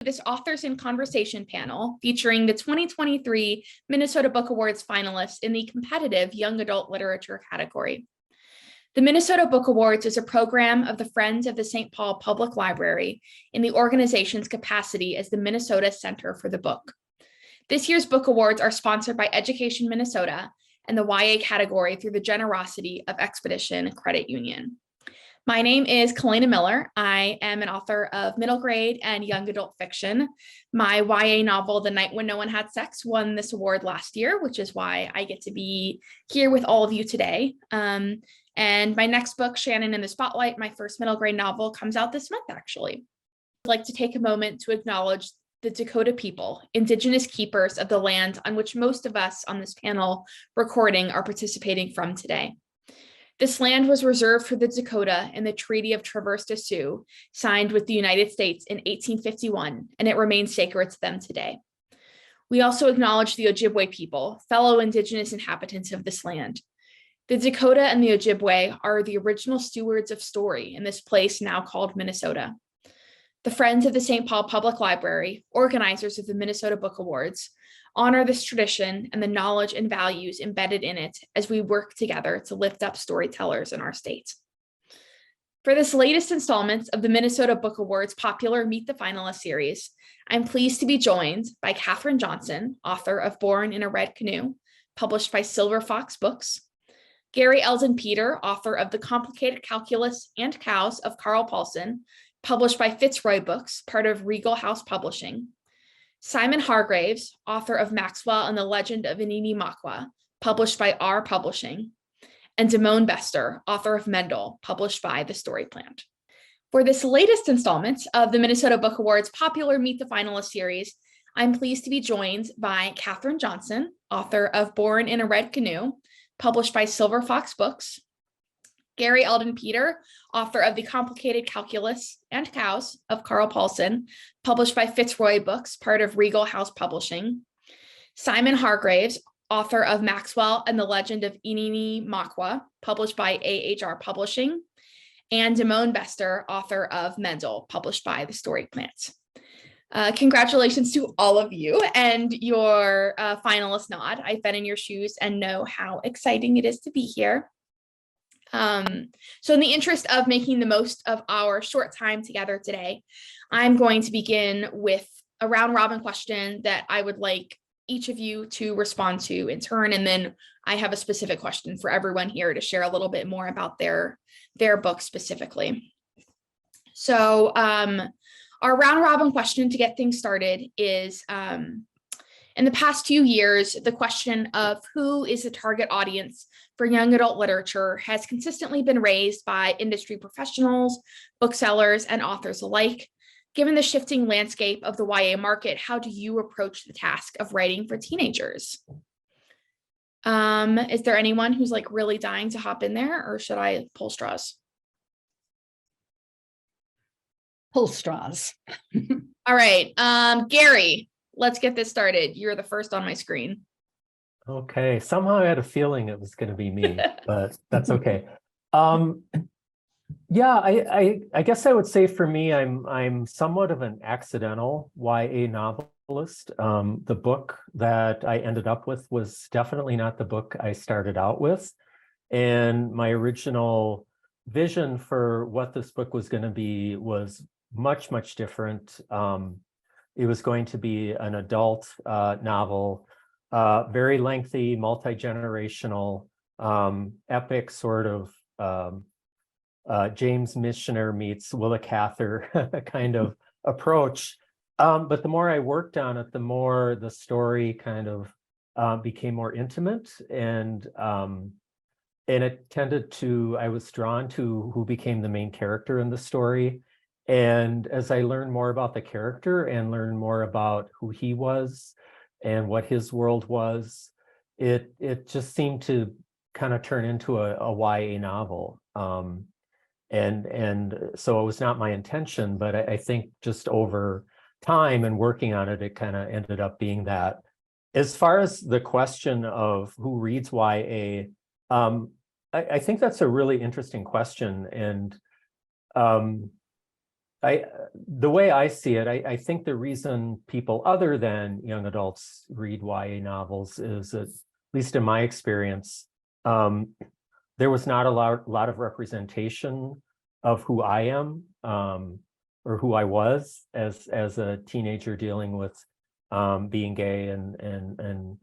This Authors in Conversation panel featuring the 2023 Minnesota Book Awards finalists in the competitive young adult literature category. The Minnesota Book Awards is a program of the Friends of the St. Paul Public Library in the organization's capacity as the Minnesota Center for the Book. This year's book awards are sponsored by Education Minnesota and the YA category through the generosity of Expedition Credit Union. My name is Kalena Miller. I am an author of middle grade and young adult fiction. My YA novel, The Night When No One Had Sex, won this award last year, which is why I get to be here with all of you today. And my next book, Shannon in the Spotlight, my first middle grade novel, comes out this month, actually. I'd like to take a moment to acknowledge the Dakota people, Indigenous keepers of the land on which most of us on this panel recording are participating from today. This land was reserved for the Dakota in the Treaty of Traverse des Sioux, signed with the United States in 1851, and it remains sacred to them today. We also acknowledge the Ojibwe people, fellow Indigenous inhabitants of this land. The Dakota and the Ojibwe are the original stewards of story in this place now called Minnesota. The Friends of the St. Paul Public Library, organizers of the Minnesota Book Awards, honor this tradition and the knowledge and values embedded in it as we work together to lift up storytellers in our state. For this latest installment of the Minnesota Book Awards popular Meet the Finalists series, I'm pleased to be joined by Katherine Johnson, author of Born in a Red Canoe, published by Silver Fox Books, Gary Eldon Peter, author of The Complicated Calculus and Cows of Carl Paulson, published by Fitzroy Books, part of Regal House Publishing, Simon Hargraves, author of Maxwell and the Legend of Inini-Makwa, published by R Publishing, and Damone Bester, author of MENDEL, published by The Story Plant. For this latest installment of the Minnesota Book Awards popular Meet the Finalists series, I'm pleased to be joined by Katherine Johnson, author of Born in a Red Canoe, published by Silver Fox Books, Gary Eldon Peter, author of The Complicated Calculus and Cows of Carl Paulson, published by Fitzroy Books, part of Regal House Publishing, Simon Hargraves, author of Maxwell and the Legend of Inini-Makwa, published by AHR Publishing, and Damone Bester, author of MENDEL, published by The Story Plant. Congratulations to all of you and your finalist nod. I've been in your shoes and know how exciting it is to be here. So in the interest of making the most of our short time together today, I'm going to begin with a round robin question that I would like each of you to respond to in turn. And then I have a specific question for everyone here to share a little bit more about their book specifically. So our round robin question to get things started is, in the past few years, the question of who is the target audience for young adult literature has consistently been raised by industry professionals, booksellers, and authors alike. Given the shifting landscape of the YA market, how do you approach the task of writing for teenagers? Is there anyone who's like really dying to hop in there, or should I pull straws? Pull straws. All right, Gary. Let's get this started. You're the first on my screen. Okay, somehow I had a feeling it was going to be me, but that's okay. Yeah, I guess I would say for me, I'm somewhat of an accidental YA novelist. The book that I ended up with was definitely not the book I started out with, and my original vision for what this book was going to be was much different. It was going to be an adult novel, very lengthy, multi-generational, epic sort of James Michener meets Willa Cather kind of approach. But the more I worked on it, the more the story kind of became more intimate, and it tended to, I was drawn to who became the main character in the story. And as I learned more about the character and learned more about who he was and what his world was, it just seemed to kind of turn into a YA novel. And so it was not my intention, but I think just over time and working on it, it kind of ended up being that. As far as the question of who reads YA, I think that's a really interesting question. And the way I see it, I think the reason people other than young adults read YA novels is that, at least in my experience, there was not a lot of representation of who I am, or who I was as a teenager dealing with being gay and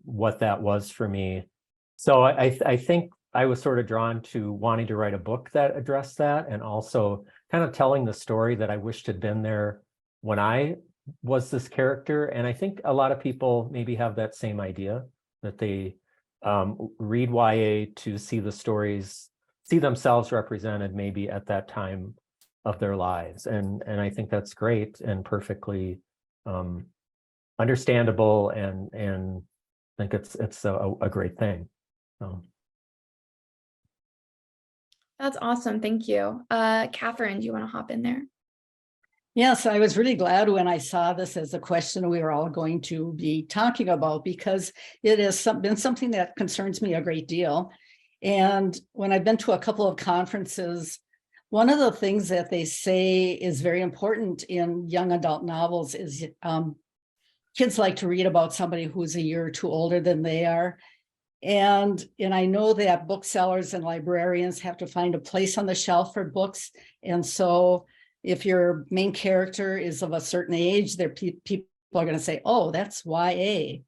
what that was for me. So I think I was sort of drawn to wanting to write a book that addressed that, and also kind of telling the story that I wished had been there when I was this character. And I think a lot of people maybe have that same idea, that they read YA to see the stories, see themselves represented maybe at that time of their lives. And I think that's great and perfectly understandable, and I think it's a great thing. So. That's awesome. Thank you. Catherine, do you want to hop in there? Yes, I was really glad when I saw this as a question we were all going to be talking about, because it has been something that concerns me a great deal. And when I've been to a couple of conferences, one of the things that they say is very important in young adult novels is kids like to read about somebody who's a year or two older than they are. And I know that booksellers and librarians have to find a place on the shelf for books. And so if your main character is of a certain age, people are going to say, oh, that's YA.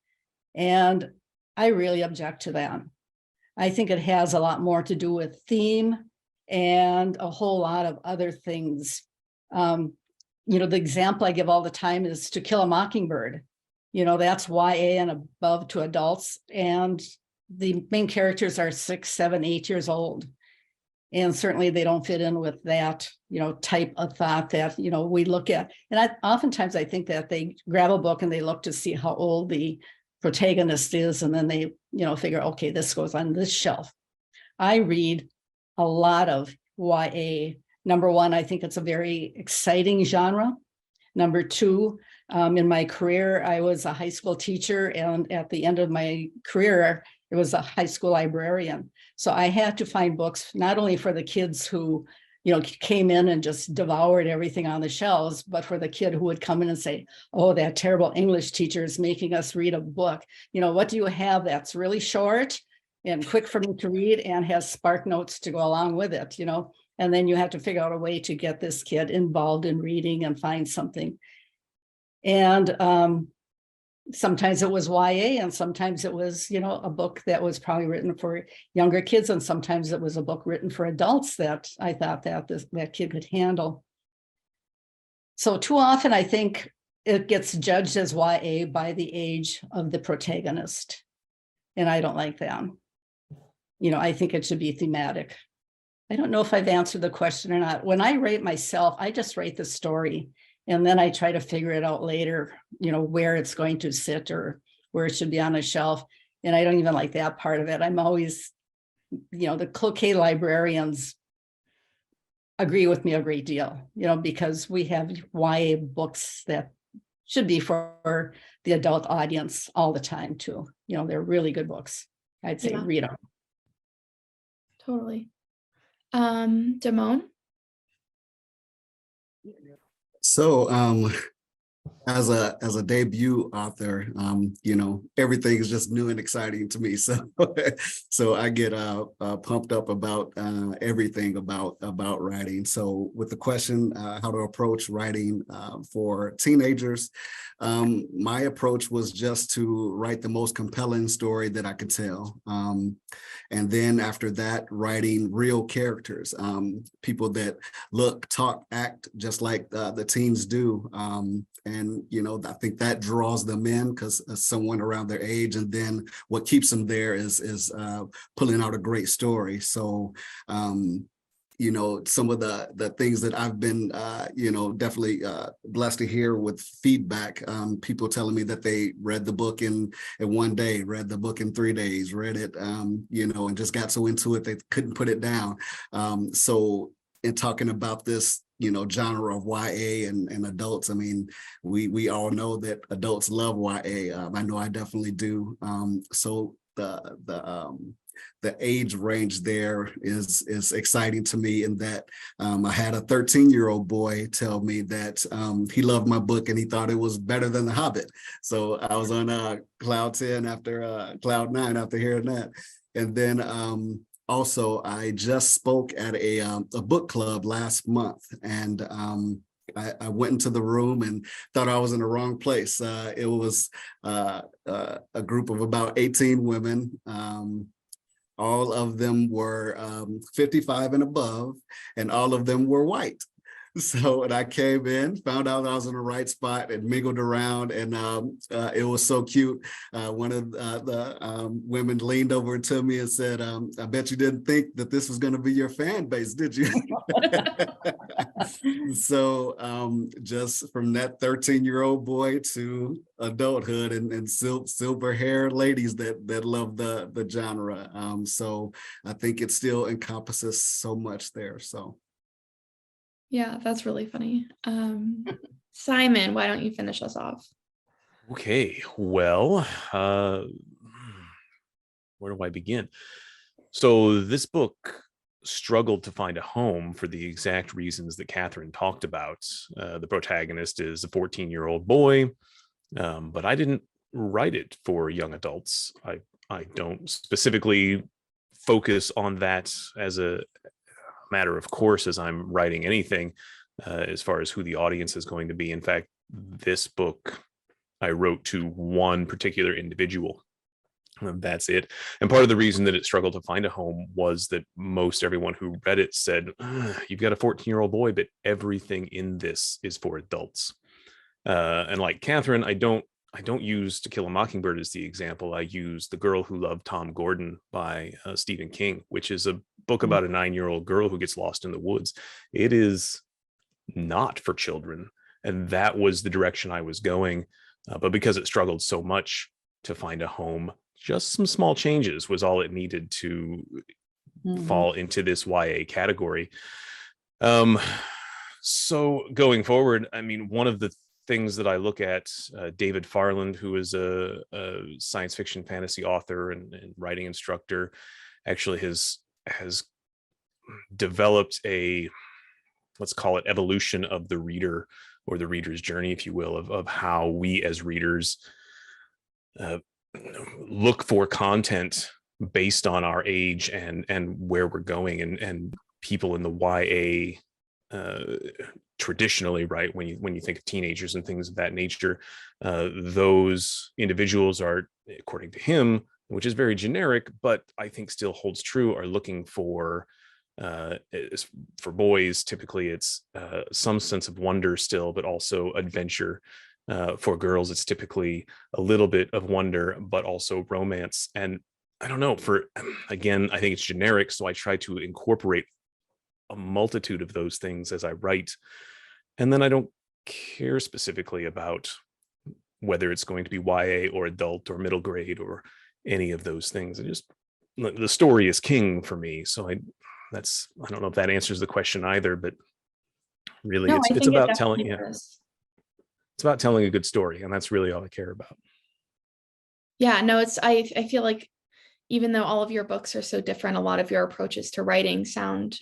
And I really object to that. I think it has a lot more to do with theme and a whole lot of other things. The example I give all the time is To Kill a Mockingbird. That's YA and above to adults. And the main characters are 6, 7, 8 years old. And certainly they don't fit in with that, type of thought that, we look at. And oftentimes I think that they grab a book and they look to see how old the protagonist is. And then they, figure, okay, this goes on this shelf. I read a lot of YA. Number one, I think it's a very exciting genre. Number two, in my career, I was a high school teacher. And at the end of my career, it was a high school librarian. So I had to find books, not only for the kids who, came in and just devoured everything on the shelves, but for the kid who would come in and say, oh, that terrible English teacher is making us read a book. What do you have that's really short and quick for me to read and has spark notes to go along with it, And then you have to figure out a way to get this kid involved in reading and find something. And sometimes it was YA, and sometimes it was, a book that was probably written for younger kids, and sometimes it was a book written for adults that I thought that that kid could handle. So too often, I think it gets judged as YA by the age of the protagonist, and I don't like that. I think it should be thematic. I don't know if I've answered the question or not. When I write myself, I just write the story. And then I try to figure it out later, where it's going to sit or where it should be on a shelf. And I don't even like that part of it. I'm always, the cloquet librarians agree with me a great deal, because we have YA books that should be for the adult audience all the time too. They're really good books. I'd say read them. Totally. Damone? So as a debut author, everything is just new and exciting to me. So I get pumped up about everything about writing. So with the question, how to approach writing for teenagers, my approach was just to write the most compelling story that I could tell. And then after that, writing real characters, people that look, talk, act just like the teens do. And, I think that draws them in because someone around their age, and then what keeps them there is pulling out a great story. So, some of the things that I've been, definitely blessed to hear with feedback, people telling me that they read the book in one day, read the book in 3 days, read it, and just got so into it, they couldn't put it down. So in talking about this, genre of YA and adults, I mean, we all know that adults love YA. I know I definitely do. So the the age range there is exciting to me, in that I had a 13-year-old boy tell me that he loved my book and he thought it was better than The Hobbit. So I was on cloud 10 after cloud 9 after hearing that. And then also, I just spoke at a book club last month, and I went into the room and thought I was in the wrong place. It was a group of about 18 women. All of them were 55 and above, and all of them were white. So, and I came in, found out I was in the right spot, and mingled around, and it was so cute. One of the women leaned over to me and said, "I bet you didn't think that this was going to be your fan base, did you?" So, just from that 13-year-old boy to adulthood, and silver-haired ladies that love the genre. So, I think it still encompasses so much there. So. Yeah, that's really funny. Simon, why don't you finish us off? Okay, well, where do I begin? So this book struggled to find a home for the exact reasons that Catherine talked about. The protagonist is a 14-year-old boy, but I didn't write it for young adults. I don't specifically focus on that as a matter of course as I'm writing anything, as far as who the audience is going to be. In fact, this book I wrote to one particular individual. That's it. And part of the reason that it struggled to find a home was that most everyone who read it said, "You've got a 14-year-old boy, but everything in this is for adults." And like Catherine, I don't use To Kill a Mockingbird as the example. I use The Girl Who Loved Tom Gordon by Stephen King, which is a book about a 9-year-old girl who gets lost in the woods. It is not for children. And that was the direction I was going. But because it struggled so much to find a home, just some small changes was all it needed to fall into this YA category. So going forward, I mean, one of the things that I look at, David Farland, who is a science fiction fantasy author and writing instructor, actually has developed a, let's call it, evolution of the reader, or the reader's journey, if you will, of how we as readers look for content based on our age and where we're going, and people in the YA traditionally, right, when you think of teenagers and things of that nature, those individuals are, according to him, which is very generic, but I think still holds true, are looking for boys, typically it's some sense of wonder still, but also adventure. For girls, it's typically a little bit of wonder, but also romance. And I don't know, again, I think it's generic, so I try to incorporate a multitude of those things as I write. And then I don't care specifically about whether it's going to be YA or adult or middle grade or any of those things. The story is king for me. So I don't know if that answers the question either, but really No, it's about it telling, definitely does. it's about telling a good story. And that's really all I care about. Yeah, no, I feel like even though all of your books are so different, a lot of your approaches to writing sound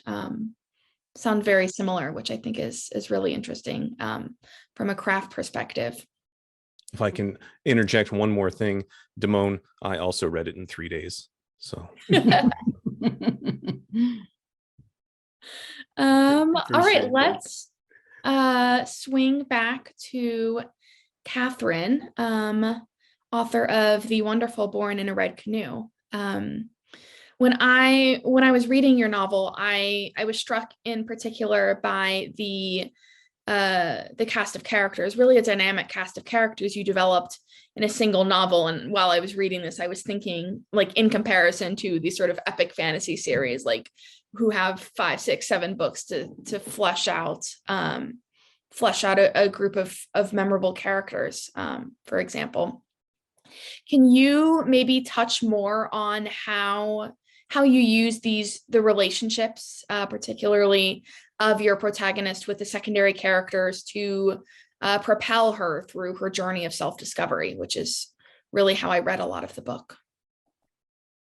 very similar, which I think is really interesting from a craft perspective. If I can interject one more thing, Damone, I also read it in 3 days. So. All right, Appreciate let's swing back to Catherine, author of The Wonderful Born in a Red Canoe. When I was reading your novel, I was struck in particular by the cast of characters, really a dynamic cast of characters you developed in a single novel. And while I was reading this, I was thinking, like, in comparison to these sort of epic fantasy series, like who have 5, 6, 7 books to flesh out a group of memorable characters, for example. Can you maybe touch more on how you use the relationships, particularly of your protagonist with the secondary characters, to propel her through her journey of self-discovery, which is really how I read a lot of the book?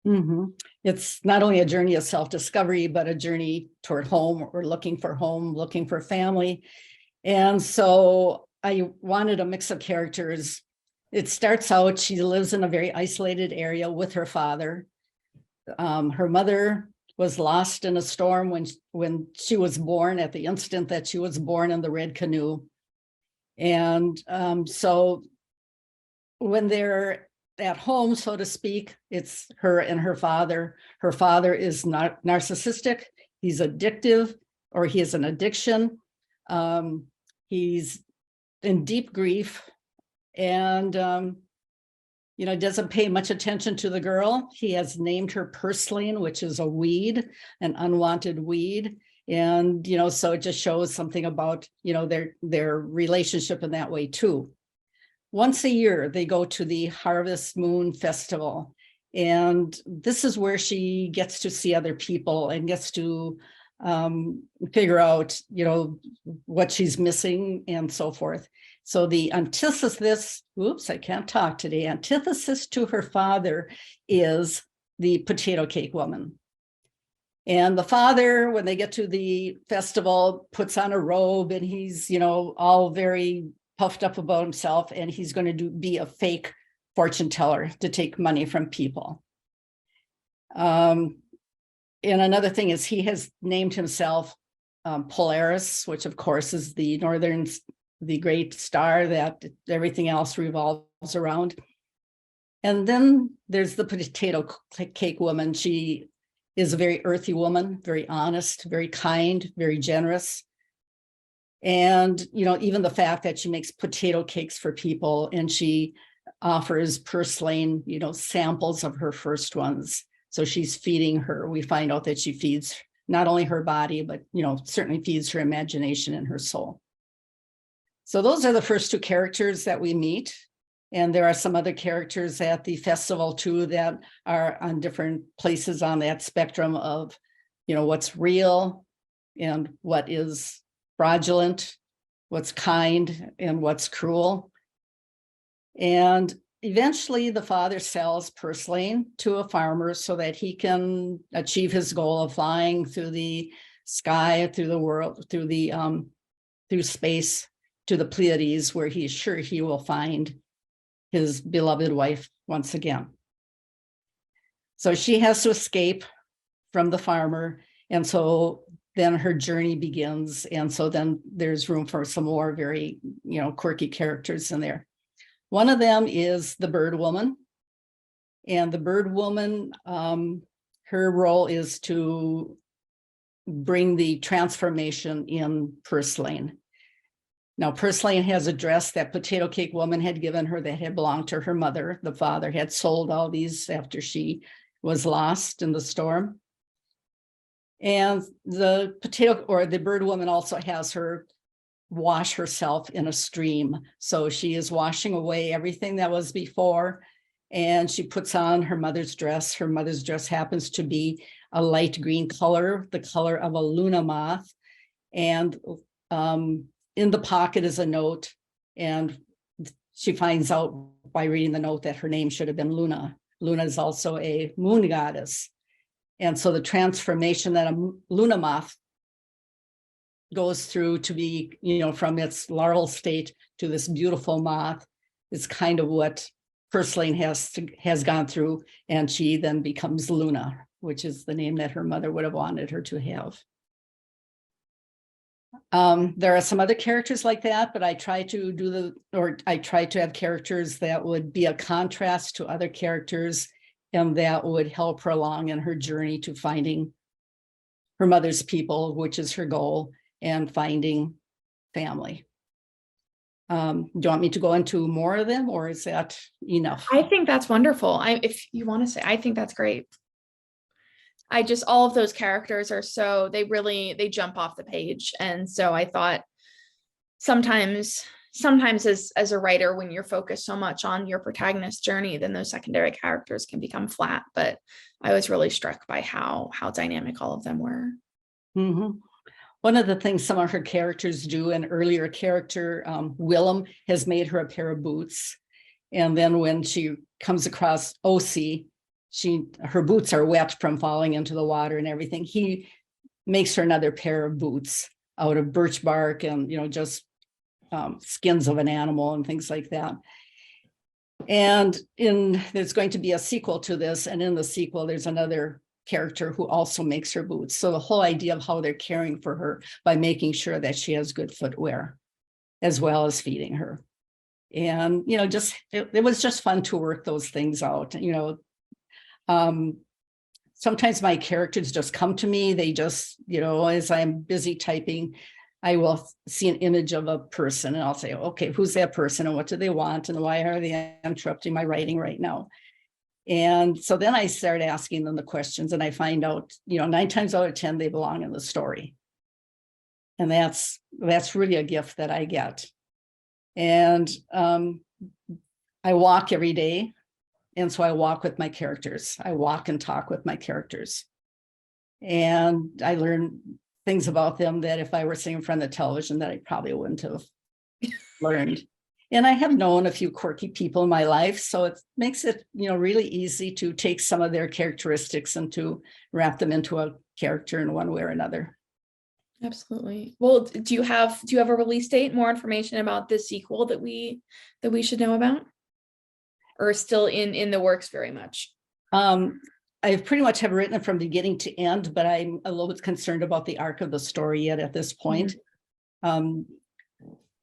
Mhm. It's not only a journey of self-discovery, but a journey toward home or looking for family. And so I wanted a mix of characters. It starts out, she lives in a very isolated area with her father. Her mother was lost in a storm when she was born, at the instant that she was born in the red canoe. And so when they're at home, so to speak, it's her and her father. Her father is not narcissistic. He's addictive, or he has an addiction. He's in deep grief, and doesn't pay much attention to the girl. He has named her purslane, which is a weed, an unwanted weed. And so it just shows something about their relationship in that way too. Once a year, they go to the Harvest Moon Festival. And this is where she gets to see other people and gets to figure out, what she's missing and so forth. So the antithesis, I can't talk today. Antithesis to her father is the potato cake woman. And the father, when they get to the festival, puts on a robe, and he's, all very puffed up about himself, and he's going to be a fake fortune teller to take money from people. And another thing is he has named himself Polaris, which of course is the great star that everything else revolves around. And then there's the potato cake woman. She is a very earthy woman, very honest, very kind, very generous. And, even the fact that she makes potato cakes for people, and she offers purslane, samples of her first ones. So she's feeding her. We find out that she feeds not only her body, but, certainly feeds her imagination and her soul. So those are the first two characters that we meet. And there are some other characters at the festival too that are on different places on that spectrum of, what's real and what is fraudulent, what's kind and what's cruel. And eventually the father sells purslane to a farmer so that he can achieve his goal of flying through the sky, through the world, through space to the Pleiades, where he's sure he will find his beloved wife once again. So she has to escape from the farmer. And so then her journey begins. And so then there's room for some more very, quirky characters in there. One of them is the bird woman. And the bird woman, her role is to bring the transformation in purslane. Now, purslane has a dress that potato cake woman had given her that had belonged to her mother. The father had sold all these after she was lost in the storm. And the bird woman also has her wash herself in a stream. So she is washing away everything that was before, and she puts on her mother's dress. Her mother's dress happens to be a light green color, the color of a Luna moth. And in the pocket is a note, and she finds out by reading the note that her name should have been Luna. Luna is also a moon goddess. And so the transformation that a Luna moth goes through to be, from its larval state to this beautiful moth is kind of what purslane has gone through. And she then becomes Luna, which is the name that her mother would have wanted her to have. There are some other characters like that, but I try to have characters that would be a contrast to other characters, and that would help her along in her journey to finding her mother's people, which is her goal, and finding family. Do you want me to go into more of them, or is that enough? I think that's wonderful. If you want to say, I think that's great. All of those characters are they jump off the page. And so I thought sometimes as a writer, when you're focused so much on your protagonist's journey, then those secondary characters can become flat. But I was really struck by how dynamic all of them were. Mm-hmm. One of the things some of her characters do, an earlier character, Willem, has made her a pair of boots. And then when she comes across Osi, her boots are wet from falling into the water and everything. He makes her another pair of boots out of birch bark and, just skins of an animal and things like that. And there's going to be a sequel to this. And in the sequel, there's another character who also makes her boots. So the whole idea of how they're caring for her by making sure that she has good footwear, as well as feeding her. And, it was just fun to work those things out. Sometimes my characters just come to me. They just, as I'm busy typing, I will see an image of a person and I'll say, okay, who's that person and what do they want? And why are they interrupting my writing right now? And so then I start asking them the questions and I find out, 9 times out of 10, they belong in the story. And that's really a gift that I get. And I walk every day. And so I walk with my characters. I walk and talk with my characters. And I learn things about them that if I were sitting in front of the television that I probably wouldn't have learned. And I have known a few quirky people in my life. So it makes it, really easy to take some of their characteristics and to wrap them into a character in one way or another. Absolutely. Well, do you have a release date, more information about this sequel that we should know about? Or still in the works very much? I pretty much have written it from beginning to end, but I'm a little bit concerned about the arc of the story yet at this point.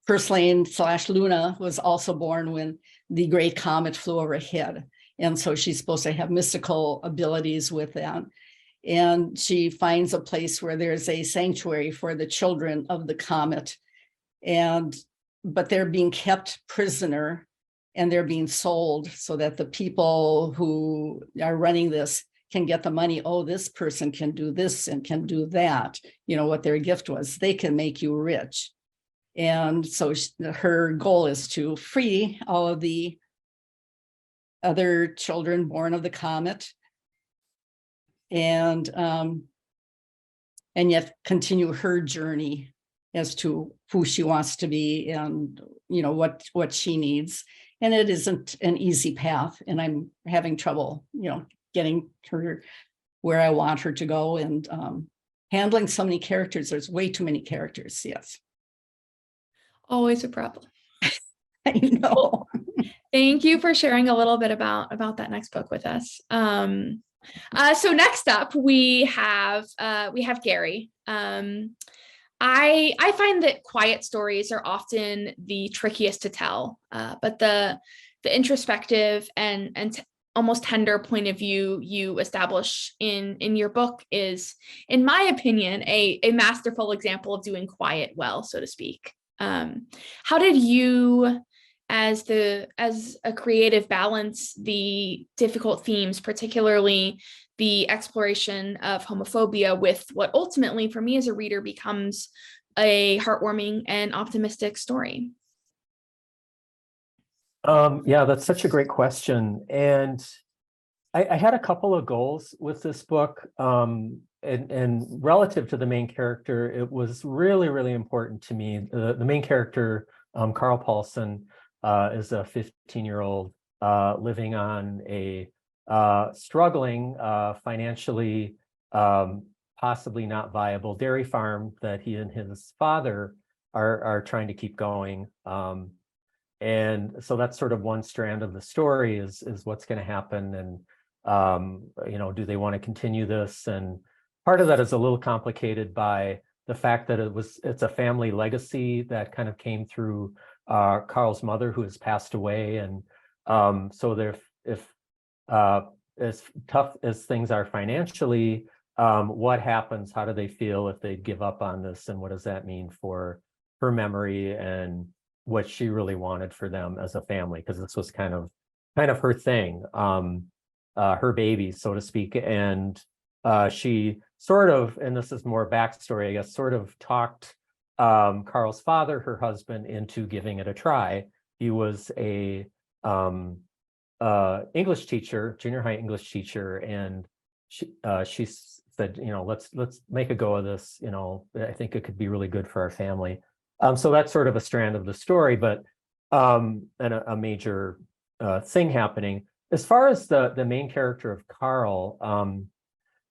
First Lane / Luna was also born when the great comet flew overhead. And so she's supposed to have mystical abilities with that. And she finds a place where there's a sanctuary for the children of the comet. But they're being kept prisoner and they're being sold so that the people who are running this can get the money. Oh, this person can do this and can do that. What their gift was. They can make you rich. And so her goal is to free all of the other children born of the comet and yet continue her journey as to who she wants to be and, what she needs. And it isn't an easy path. And I'm having trouble, getting her where I want her to go and handling so many characters. There's way too many characters. Yes. Always a problem. I know. Thank you for sharing a little bit about that next book with us. So next up we have Gary. I find that quiet stories are often the trickiest to tell, but the introspective and almost tender point of view you establish in your book is, in my opinion, a masterful example of doing quiet well, so to speak. How did you, as a creative, balance the difficult themes, particularly the exploration of homophobia, with what ultimately, for me as a reader, becomes a heartwarming and optimistic story? Yeah, that's such a great question. And I had a couple of goals with this book. And relative to the main character, it was really, really important to me. The main character, Carl Paulson, is a 15-year-old living on a struggling, financially, possibly not viable dairy farm that he and his father are trying to keep going. And so that's sort of one strand of the story is what's going to happen. And, do they want to continue this? And part of that is a little complicated by the fact that it's a family legacy that kind of came through Carl's mother, who has passed away. And so if as tough as things are financially, what happens? How do they feel if they give up on this? And what does that mean for her memory and what she really wanted for them as a family? Because this was kind of her thing, her baby, so to speak. And she sort of, and this is more backstory, I guess, sort of talked Carl's father, her husband, into giving it a try. He was a English teacher, junior high English teacher, and she said, let's make a go of this. I think it could be really good for our family. So that's sort of a strand of the story, but and a major thing happening. as far as the main character of Carl,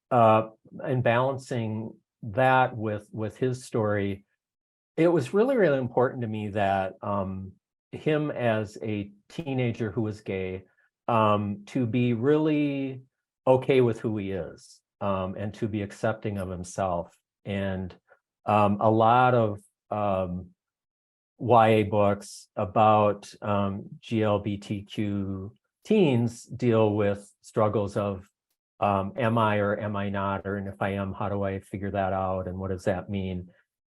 and balancing that with his story, it was really important to me that him as a teenager who was gay, to be really okay with who he is, and to be accepting of himself. And a lot of YA books about GLBTQ teens deal with struggles of am I or am I not, or and if I am, how do I figure that out, and what does that mean?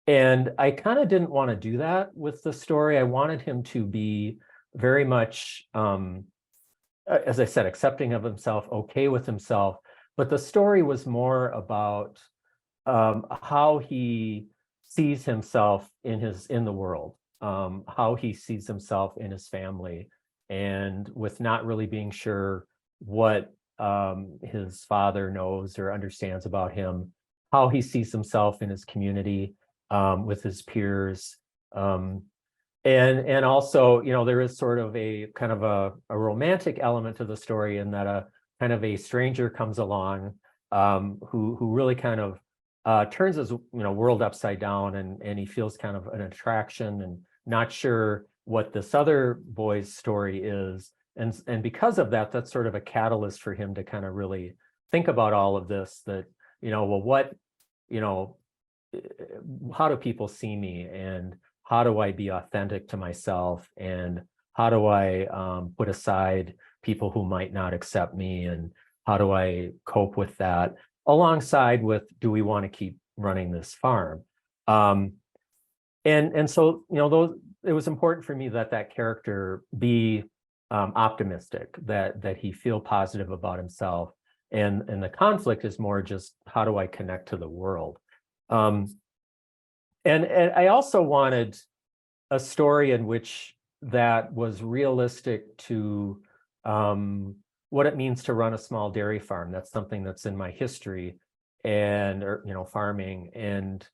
And I kind of didn't want to do that with the story. I wanted him to be very much, as I said, accepting of himself, okay with himself. But the story was more about how he sees himself in the world, how he sees himself in his family, and with not really being sure what his father knows or understands about him, how he sees himself in his community, with his peers. And also, there is sort of a kind of a romantic element to the story, in that a kind of a stranger comes along, who really kind of turns his world upside down, and he feels kind of an attraction and not sure what this other boy's story is. And because of that, that's sort of a catalyst for him to kind of really think about all of this, that, well, what, how do people see me, and how do I be authentic to myself, and how do I put aside people who might not accept me, and how do I cope with that, alongside with, do we want to keep running this farm? And so, it was important for me that character be optimistic, that he feel positive about himself, and the conflict is more just, how do I connect to the world? And I also wanted a story in which that was realistic to what it means to run a small dairy farm. That's something that's in my history, and farming, and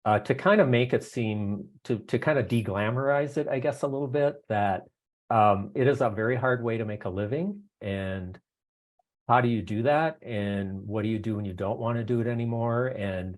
to kind of make it seem, to kind of de-glamorize it, I guess, a little bit, that it is a very hard way to make a living. And how do you do that? And what do you do when you don't want to do it anymore? And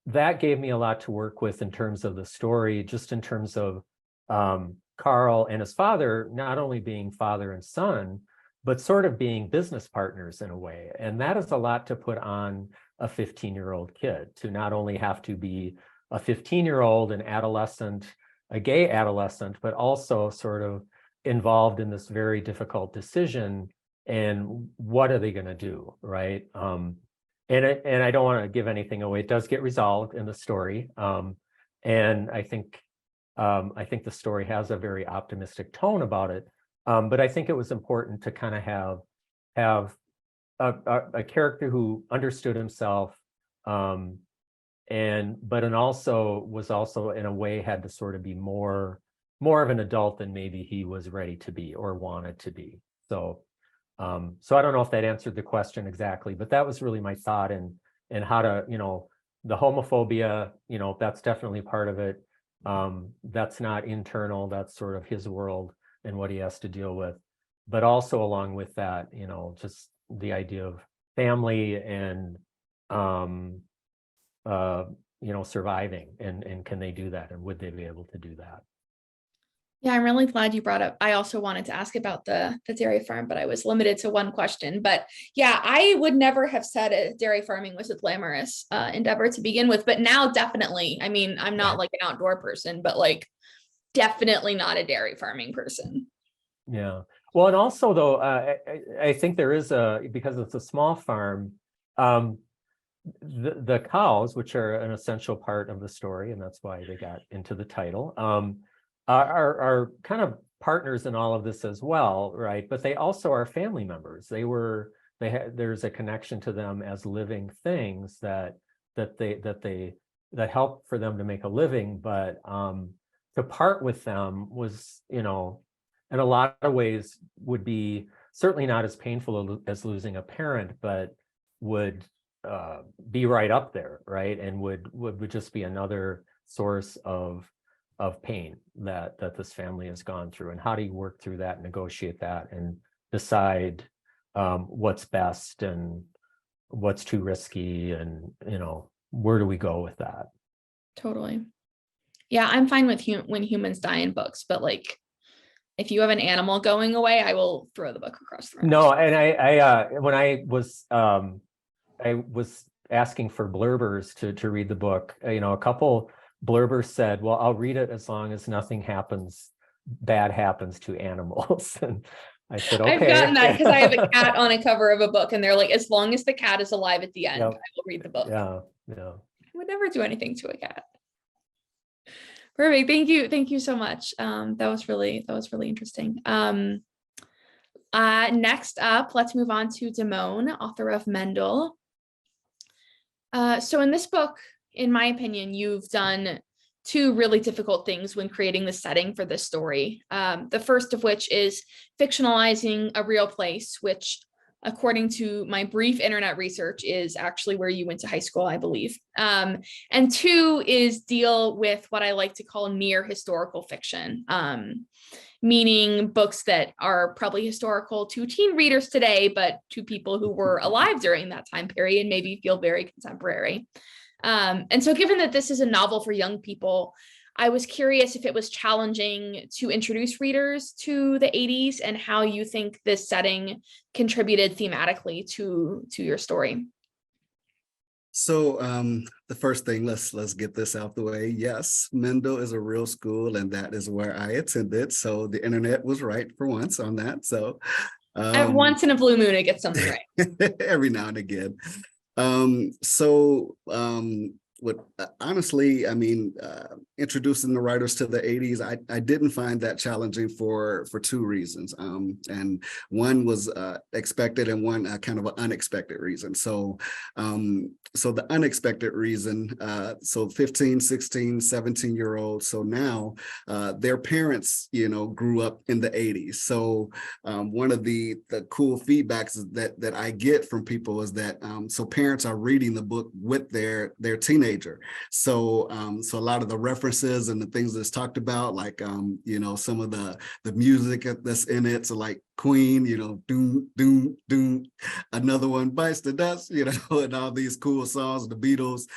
that gave me a lot to work with in terms of the story, just in terms of Carl and his father, not only being father and son, but sort of being business partners in a way. And that is a lot to put on a 15-year-old kid, to not only have to be a 15-year-old, an adolescent, a gay adolescent, but also sort of involved in this very difficult decision. And what are they going to do, right? And I don't want to give anything away. It does get resolved in the story, and I think the story has a very optimistic tone about it. But I think it was important to kind of have a character who understood himself, but also was also in a way had to sort of be more of an adult than maybe he was ready to be or wanted to be. So I don't know if that answered the question exactly, but that was really my thought, and how to, the homophobia, that's definitely part of it. That's not internal, that's sort of his world and what he has to deal with. But also along with that, just the idea of family and, surviving, and can they do that, and would they be able to do that? Yeah, I'm really glad you brought up. I also wanted to ask about the dairy farm, but I was limited to one question. But yeah, I would never have said dairy farming was a glamorous endeavor to begin with, but now definitely. I mean, I'm not like an outdoor person, but like definitely not a dairy farming person. Yeah. Well, and also though, I think there is because it's a small farm, the cows, which are an essential part of the story, and that's why they got into the title, are kind of partners in all of this as well, right? But they also are family members. There's a connection to them as living things that help for them to make a living. But to part with them was, in a lot of ways would be certainly not as painful as losing a parent, but would be right up there, right? And would just be another source of pain that this family has gone through. And how do you work through that, negotiate that, and decide what's best and what's too risky, and where do we go with that? Totally. Yeah, I'm fine with when humans die in books, but like if you have an animal going away, I will throw the book across the room. No, and I when I was asking for blurbers to read the book, a couple blurbers said, well, I'll read it as long as nothing bad happens to animals. And I said, okay. I've gotten that because I have a cat on a cover of a book, and they're like, as long as the cat is alive at the end, Yep. I will read the book. Yeah. I would never do anything to a cat. Perfect. Thank you so much. That was really interesting. Next up, let's move on to Damone, author of MENDEL. So in this book, in my opinion, you've done two really difficult things when creating the setting for this story. The first of which is fictionalizing a real place, which, according to my brief internet research, is actually where you went to high school, I believe. And two is deal with what I like to call near historical fiction, meaning books that are probably historical to teen readers today, but to people who were alive during that time period, maybe feel very contemporary. And so given that this is a novel for young people, I was curious if it was challenging to introduce readers to the 80s and how you think this setting contributed thematically to your story. So the first thing, let's get this out the way. Yes, MENDEL is a real school, and that is where I attended. So the internet was right for once on that. So at once in a blue moon, it gets something right. every now and again. What honestly, I mean, introducing the writers to the 80s, I didn't find that challenging for two reasons. And one was expected, and one kind of an unexpected reason. So the unexpected reason, so 15, 16, 17-year-olds. So now their parents, grew up in the 80s. So one of the cool feedbacks that I get from people is that so parents are reading the book with their teenager. So a lot of the references and the things that's talked about, like some of the music that's in it, so like Queen, doom doom doom, another one bites the dust, and all these cool songs, the Beatles.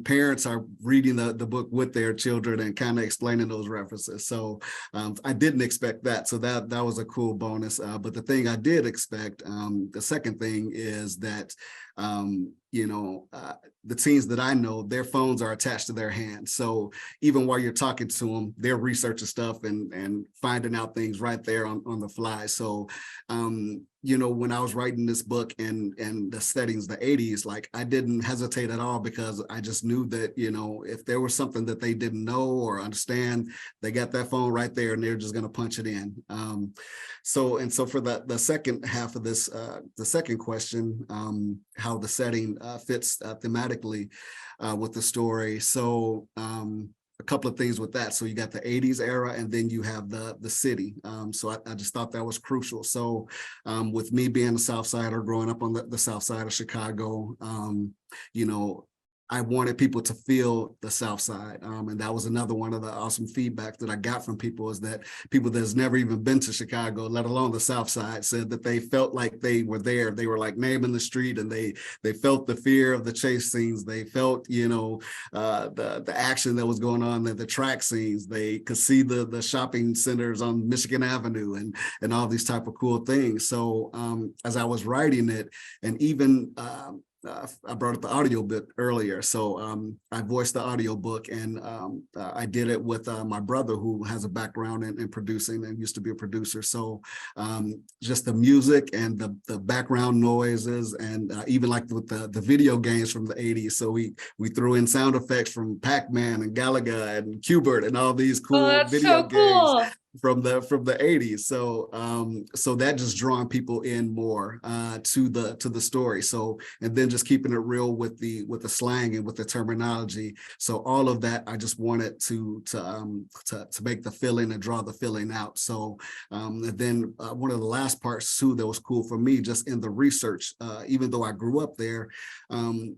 Parents are reading the book with their children and kind of explaining those references. So I didn't expect that. So that was a cool bonus. But the thing I did expect, the second thing is that the teens that I know, their phones are attached to their hands. So even while you're talking to them, they're researching stuff and finding out things right there on the fly. So, when I was writing this book and the settings, the 80s, like I didn't hesitate at all, because I just knew that, if there was something that they didn't know or understand, they got that phone right there and they're just going to punch it in. So for the second half of this, the second question, how the setting fits thematically with the story. So a couple of things with that. So you got the 80s era, and then you have the city. So I just thought that was crucial. So with me being a South Sider, growing up on the South Side of Chicago, I wanted people to feel the South Side. And that was another one of the awesome feedback that I got from people, is that people that's never even been to Chicago, let alone the South Side, said that they felt like they were there. They were like naming the street, and they felt the fear of the chase scenes. They felt, the action that was going on, the track scenes. They could see the shopping centers on Michigan Avenue and all these type of cool things. So as I was writing it, and even I brought up the audio bit earlier. So I voiced the audio book, and I did it with my brother, who has a background in producing and used to be a producer. So just the music and the background noises, and even like with the video games from the 80s. So we threw in sound effects from Pac-Man and Galaga and Q*bert and all these cool video games from the 80s. So that just drawing people in more to the story. So, and then just keeping it real with the slang and with the terminology. So all of that, I just wanted to make the feeling and draw the feeling out. So and then one of the last parts too that was cool for me, just in the research, even though I grew up there,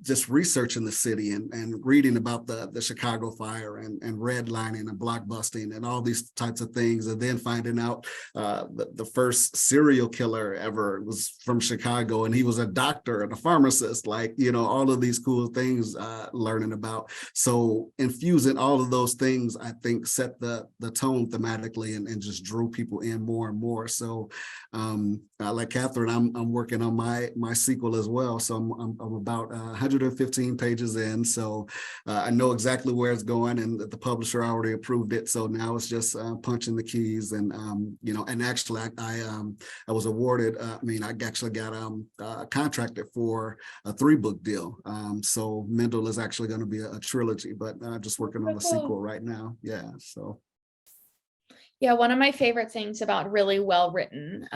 just researching the city and reading about the Chicago fire and redlining and blockbusting and all these types of things, and then finding out the first serial killer ever was from Chicago, and he was a doctor and a pharmacist, like, you know, all of these cool things learning about. So infusing all of those things, I think, set the tone thematically and just drew people in more and more. So like Catherine, I'm working on my sequel as well. So I'm about 115 pages in. So I know exactly where it's going, and the publisher already approved it. So now it's just punching the keys, and you know, and actually I was awarded. I actually got contracted for a 3-book deal. So MENDEL is actually going to be a trilogy, but I'm just working on the sequel right now. Yeah. So. Yeah, one of my favorite things about really well-written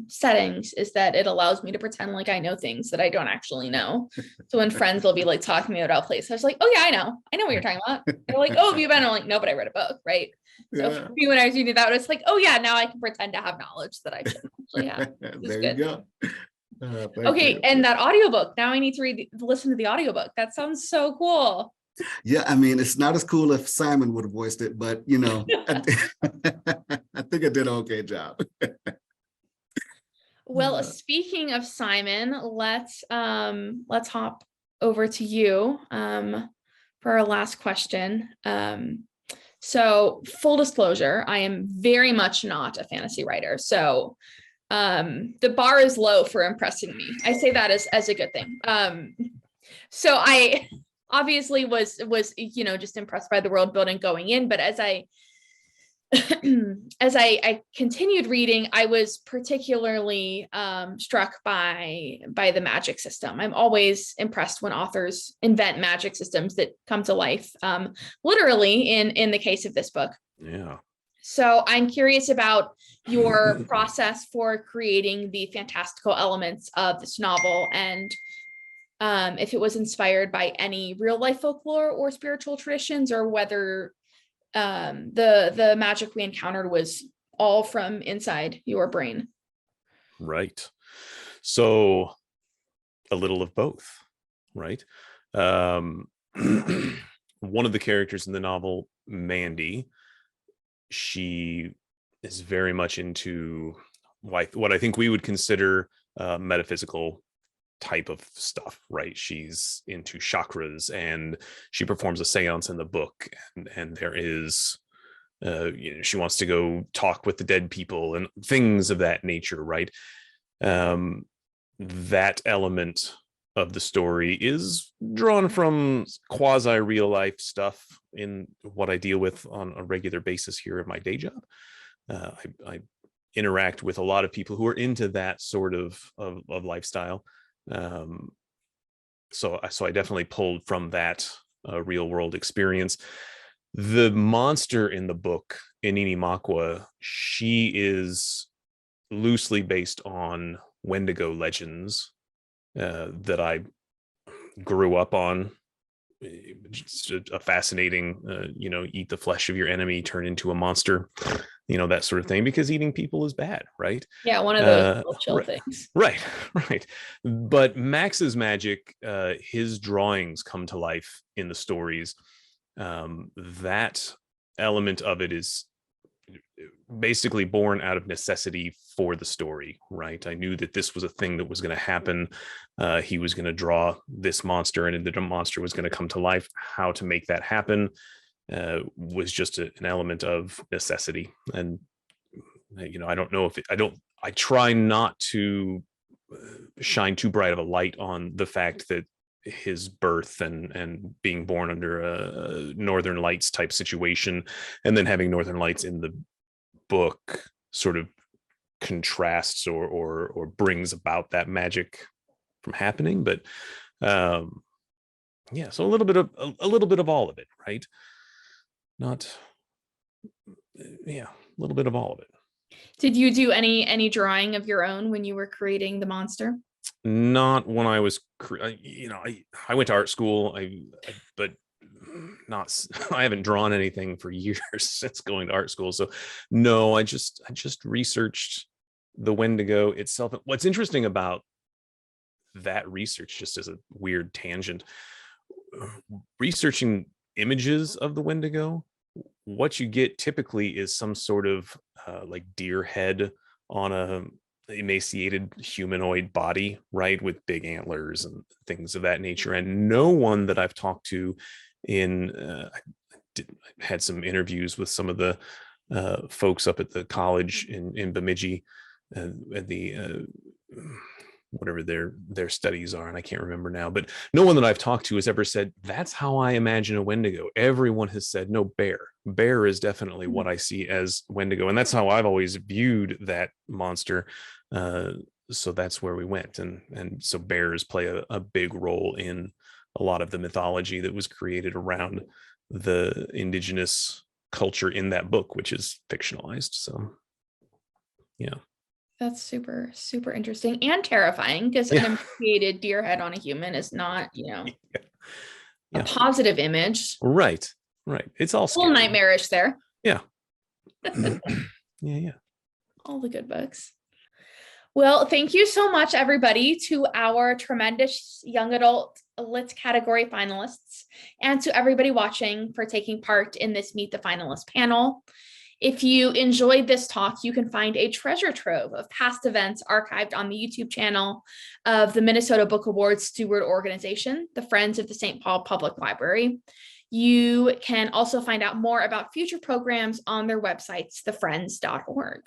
settings is that it allows me to pretend like I know things that I don't actually know. So when friends will be like talking to me about a place, I was like, oh yeah, I know what you're talking about. They're like, oh, have you been? I'm like, no, but I read a book, right? So for me, when I was reading that, it's like, oh yeah, now I can pretend to have knowledge that I shouldn't actually have. There you go. Okay, you. and that audiobook, now I need to listen to the audiobook. That sounds so cool. Yeah, I mean, it's not as cool if Simon would have voiced it, but you know, I think I did an okay job. Well, speaking of Simon, let's hop over to you for our last question. So full disclosure, I am very much not a fantasy writer. So the bar is low for impressing me. I say that as a good thing. So I obviously was, you know, just impressed by the world building going in, but as I continued reading, I was particularly struck by the magic system. I'm always impressed when authors invent magic systems that come to life, literally in the case of this book. Yeah. So I'm curious about your process for creating the fantastical elements of this novel, and if it was inspired by any real life folklore or spiritual traditions, or whether the magic we encountered was all from inside your brain. Right. So a little of both, right? One of the characters in the novel, Mandy, she is very much into what I think we would consider metaphysical type of stuff, right? She's into chakras, and she performs a seance in the book, and there is you know, she wants to go talk with the dead people and things of that nature, right? That element of the story is drawn from quasi real life stuff in what I deal with on a regular basis here at my day job. I interact with a lot of people who are into that sort of lifestyle. So I definitely pulled from that real world experience. The monster in the book, Inini Makwa, she is loosely based on Wendigo legends that I grew up on. Just a fascinating, you know, eat the flesh of your enemy, turn into a monster, you know, that sort of thing, because eating people is bad, right? Yeah, one of those chill things. Right. But Max's magic, his drawings come to life in the stories. That element of it is basically born out of necessity for the story, right? I knew that this was a thing that was going to happen. He was going to draw this monster, and the monster was going to come to life. How to make that happen was just an element of necessity. And you know, I don't know if I try not to shine too bright of a light on the fact that his birth and being born under a Northern Lights type situation, and then having Northern Lights in the book sort of contrasts or brings about that magic from happening. But yeah, so a little bit of all of it, right? Not, yeah, a little bit of all of it. Did you do any drawing of your own when you were creating the monster? Not when I was, you know, I went to art school, but not, I haven't drawn anything for years since going to art school. So no, I just researched the Wendigo itself. What's interesting about that research, just as a weird tangent, researching images of the Wendigo what you get typically is some sort of like deer head on a emaciated humanoid body, right, with big antlers and things of that nature. And no one that I've talked to had some interviews with some of the folks up at the college in Bemidji, at the whatever their studies are, and I can't remember now, but no one that I've talked to has ever said, that's how I imagine a Wendigo. Everyone has said, no, bear is definitely what I see as Wendigo. And that's how I've always viewed that monster. So that's where we went. And so bears play a big role in a lot of the mythology that was created around the indigenous culture in that book, which is fictionalized. So yeah. That's super, super interesting and terrifying, because an emaciated deer head on a human is not, a positive image. Right. It's all a little nightmarish there. Yeah. All the good books. Well, thank you so much, everybody, to our tremendous young adult lit category finalists, and to everybody watching for taking part in this Meet the Finalists panel. If you enjoyed this talk, you can find a treasure trove of past events archived on the YouTube channel of the Minnesota Book Awards Steward Organization, the Friends of the St. Paul Public Library. You can also find out more about future programs on their websites, thefriends.org.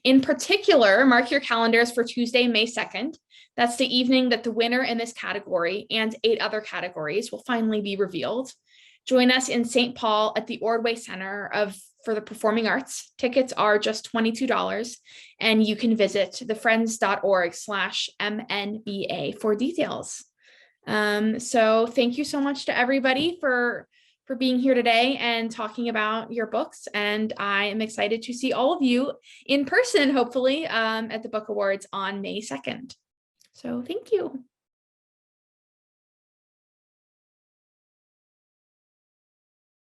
In particular, mark your calendars for Tuesday, May 2nd. That's the evening that the winner in this category and 8 other categories will finally be revealed. Join us in St. Paul at the Ordway Center for the Performing Arts. Tickets are just $22, and you can visit thefriends.org/MNBA for details. So thank you so much to everybody for being here today and talking about your books. And I am excited to see all of you in person, hopefully, at the Book Awards on May 2nd. So thank you.